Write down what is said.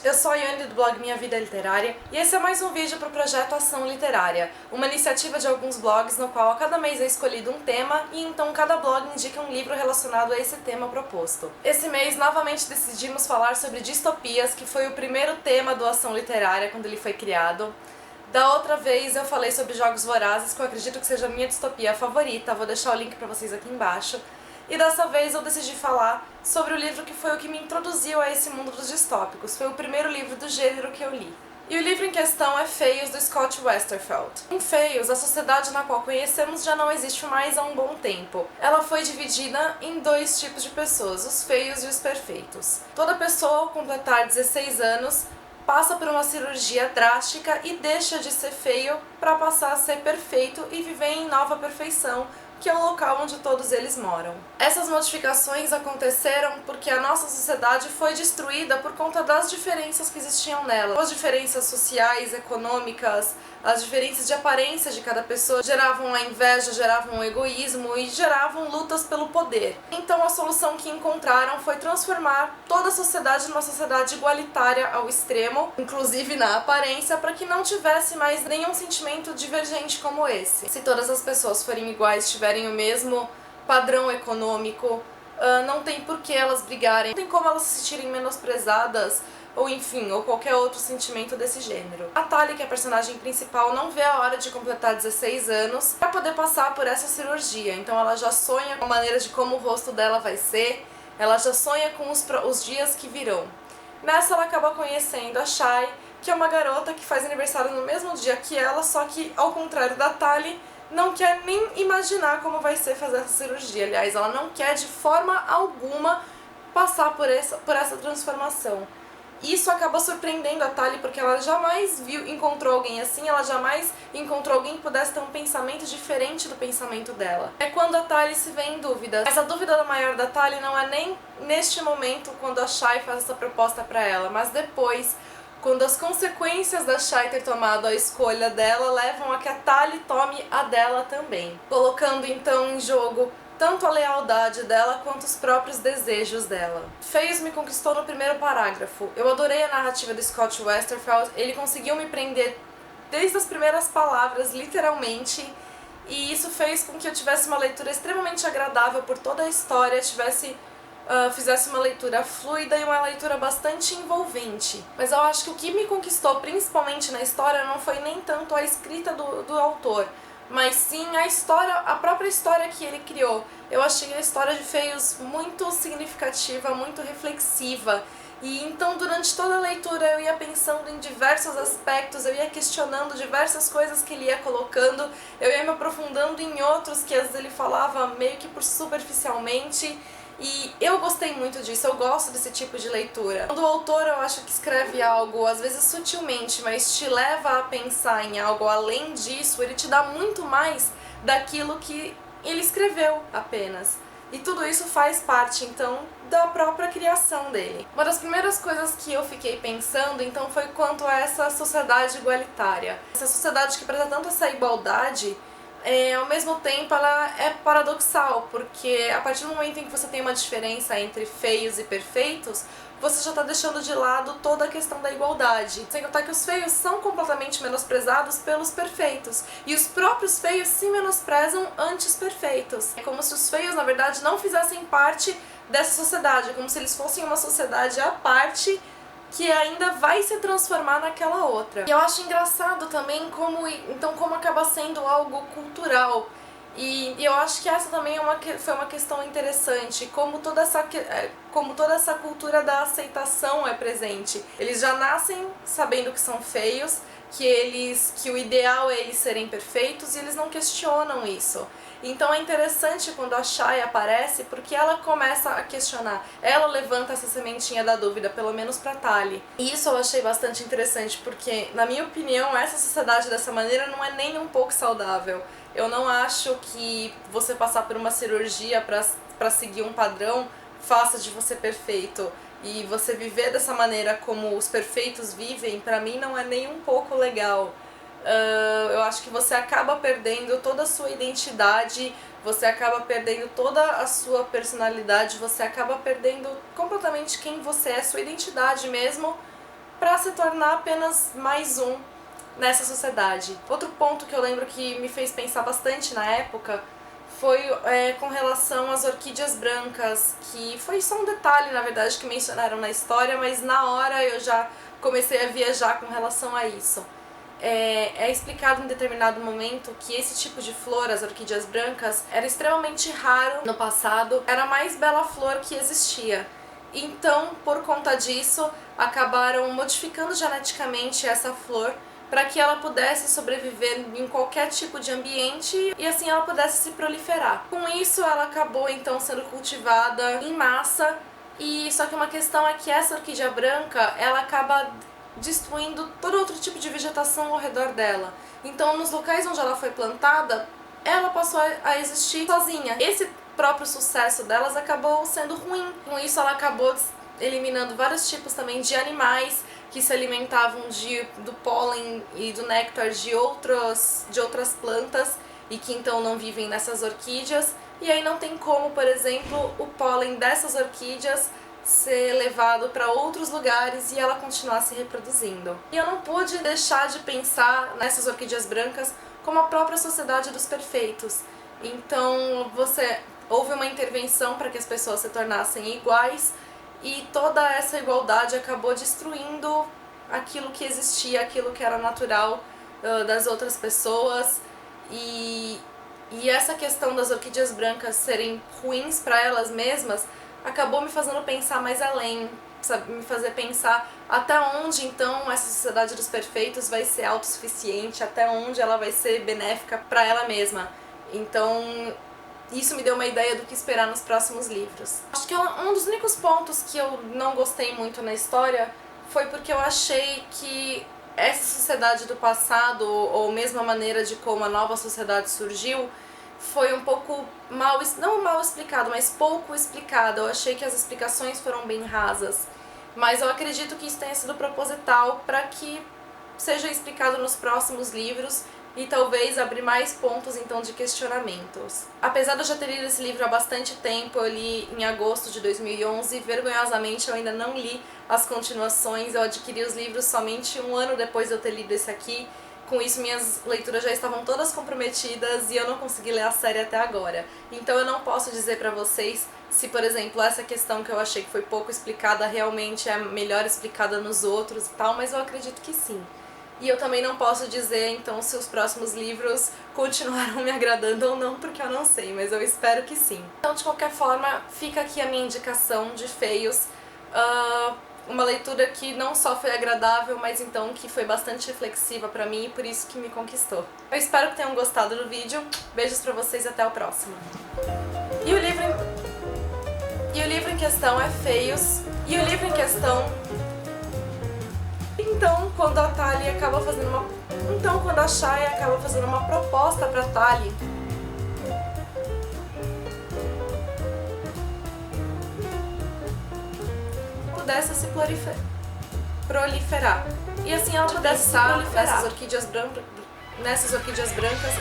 eu sou a Yane do blog Minha Vida Literária e esse é mais um vídeo para o projeto Ação Literária, uma iniciativa de alguns blogs no qual a cada mês é escolhido um tema e então cada blog indica um livro relacionado a esse tema proposto. Esse mês novamente decidimos falar sobre distopias, que foi o primeiro tema do Ação Literária quando ele foi criado. Da outra vez eu falei sobre Jogos Vorazes, que eu acredito que seja a minha distopia favorita, vou deixar o link para vocês aqui embaixo. E dessa vez eu decidi falar sobre o livro que foi o que me introduziu a esse mundo dos distópicos. Foi o primeiro livro do gênero que eu li. E o livro em questão é Feios, do Scott Westerfeld. Em Feios, a sociedade na qual conhecemos já não existe mais há um bom tempo. Ela foi dividida em dois tipos de pessoas, os feios e os perfeitos. Toda pessoa, ao completar 16 anos, passa por uma cirurgia drástica e deixa de ser feio para passar a ser perfeito e viver em nova perfeição, que é o local onde todos eles moram. Essas modificações aconteceram porque a nossa sociedade foi destruída por conta das diferenças que existiam nela. As diferenças sociais, econômicas, as diferenças de aparência de cada pessoa geravam a inveja, geravam o egoísmo e geravam lutas pelo poder. Então a solução que encontraram foi transformar toda a sociedade numa sociedade igualitária ao extremo, inclusive na aparência, para que não tivesse mais nenhum sentimento divergente como esse. Se todas as pessoas forem iguais, tiverem o mesmo padrão econômico, não tem por que elas brigarem, não tem como elas se sentirem menosprezadas ou enfim, ou qualquer outro sentimento desse gênero. A Tali, que é a personagem principal, não vê a hora de completar 16 anos para poder passar por essa cirurgia, então ela já sonha com a maneira de como o rosto dela vai ser, ela já sonha com os dias que virão. Nessa ela acaba conhecendo a Shai, que é uma garota que faz aniversário no mesmo dia que ela, só que ao contrário da Tali, não quer nem imaginar como vai ser fazer essa cirurgia. Aliás, ela não quer de forma alguma passar por essa transformação. Isso acaba surpreendendo a Tali porque ela jamais encontrou alguém assim, ela jamais encontrou alguém que pudesse ter um pensamento diferente do pensamento dela. É quando a Tali se vê em dúvida. Mas a dúvida maior da Tali não é nem neste momento quando a Shai faz essa proposta pra ela, mas depois, quando as consequências da Shai ter tomado a escolha dela levam a que a Tali tome a dela também, colocando então em jogo tanto a lealdade dela quanto os próprios desejos dela. Feios me conquistou no primeiro parágrafo. Eu adorei a narrativa do Scott Westerfeld, ele conseguiu me prender desde as primeiras palavras, literalmente, e isso fez com que eu tivesse uma leitura extremamente agradável por toda a história, fizesse uma leitura fluida e uma leitura bastante envolvente. Mas eu acho que o que me conquistou principalmente na história não foi nem tanto a escrita do autor, mas sim a própria história que ele criou. Eu achei a história de Feios muito significativa, muito reflexiva, e então durante toda a leitura eu ia pensando em diversos aspectos, eu ia questionando diversas coisas que ele ia colocando, eu ia me aprofundando em outros que às vezes ele falava meio que por superficialmente. E eu gostei muito disso, eu gosto desse tipo de leitura. Quando o autor, eu acho que escreve algo, às vezes sutilmente, mas te leva a pensar em algo além disso, ele te dá muito mais daquilo que ele escreveu apenas. E tudo isso faz parte, então, da própria criação dele. Uma das primeiras coisas que eu fiquei pensando, então, foi quanto a essa sociedade igualitária. Essa sociedade que preza tanto essa igualdade, ao mesmo tempo ela é paradoxal, porque a partir do momento em que você tem uma diferença entre feios e perfeitos, você já está deixando de lado toda a questão da igualdade. Sem contar que os feios são completamente menosprezados pelos perfeitos, e os próprios feios se menosprezam ante os perfeitos. É como se os feios, na verdade, não fizessem parte dessa sociedade, é como se eles fossem uma sociedade à parte que ainda vai se transformar naquela outra. E eu acho engraçado também como acaba sendo algo cultural. E eu acho que essa também foi uma questão interessante, como toda essa cultura da aceitação é presente. Eles já nascem sabendo que são feios, que o ideal é eles serem perfeitos, e eles não questionam isso. Então é interessante quando a Shai aparece, porque ela começa a questionar, ela levanta essa sementinha da dúvida, pelo menos pra Tali. E isso eu achei bastante interessante, porque, na minha opinião, essa sociedade dessa maneira não é nem um pouco saudável. Eu não acho que você passar por uma cirurgia pra seguir um padrão faça de você perfeito. E você viver dessa maneira como os perfeitos vivem, pra mim não é nem um pouco legal. Eu acho que você acaba perdendo toda a sua identidade, você acaba perdendo toda a sua personalidade, você acaba perdendo completamente quem você é, sua identidade mesmo, para se tornar apenas mais um nessa sociedade. Outro ponto que eu lembro que me fez pensar bastante na época foi com relação às orquídeas brancas, que foi só um detalhe, na verdade, que mencionaram na história, mas na hora eu já comecei a viajar com relação a isso. É explicado em determinado momento que esse tipo de flor, as orquídeas brancas, era extremamente raro no passado, era a mais bela flor que existia. Então, por conta disso, acabaram modificando geneticamente essa flor para que ela pudesse sobreviver em qualquer tipo de ambiente e assim ela pudesse se proliferar. Com isso, ela acabou então sendo cultivada em massa, e só que uma questão é que essa orquídea branca, ela acaba destruindo todo outro tipo de vegetação ao redor dela. Então, nos locais onde ela foi plantada, ela passou a existir sozinha. Esse próprio sucesso delas acabou sendo ruim. Com isso, ela acabou eliminando vários tipos também de animais que se alimentavam do pólen e do néctar de outras plantas e que então não vivem nessas orquídeas. E aí não tem como, por exemplo, o pólen dessas orquídeas ser levado para outros lugares e ela continuar se reproduzindo. E eu não pude deixar de pensar nessas orquídeas brancas como a própria sociedade dos perfeitos. Então houve uma intervenção para que as pessoas se tornassem iguais, e toda essa igualdade acabou destruindo aquilo que existia, aquilo que era natural das outras pessoas. E essa questão das orquídeas brancas serem ruins para elas mesmas acabou me fazendo pensar mais além, sabe? Me fazer pensar até onde então essa sociedade dos perfeitos vai ser autossuficiente, até onde ela vai ser benéfica para ela mesma. Então isso me deu uma ideia do que esperar nos próximos livros. Acho que um dos únicos pontos que eu não gostei muito na história foi porque eu achei que essa sociedade do passado, ou mesmo a maneira de como a nova sociedade surgiu, foi um pouco não mal explicado, mas pouco explicado. Eu achei que as explicações foram bem rasas, mas eu acredito que isso tenha sido proposital para que seja explicado nos próximos livros e talvez abrir mais pontos então de questionamentos. Apesar de eu já ter lido esse livro há bastante tempo, eu li em agosto de 2011, vergonhosamente eu ainda não li as continuações, eu adquiri os livros somente um ano depois de eu ter lido esse aqui. Com isso, minhas leituras já estavam todas comprometidas e eu não consegui ler a série até agora. Então eu não posso dizer pra vocês se, por exemplo, essa questão que eu achei que foi pouco explicada realmente é melhor explicada nos outros e tal, mas eu acredito que sim. E eu também não posso dizer, então, se os próximos livros continuaram me agradando ou não, porque eu não sei, mas eu espero que sim. Então, de qualquer forma, fica aqui a minha indicação de Feios. Uma leitura que não só foi agradável, mas então que foi bastante reflexiva pra mim e por isso que me conquistou. Eu espero que tenham gostado do vídeo. Beijos pra vocês e até o próximo. E o livro em questão é Feios. E o livro em questão... Então, quando a Tali acaba fazendo uma... Então, quando a Shaya acaba fazendo uma proposta pra Tali, pudesse se proliferar. E assim ela pudesse se proliferar nessas orquídeas brancas.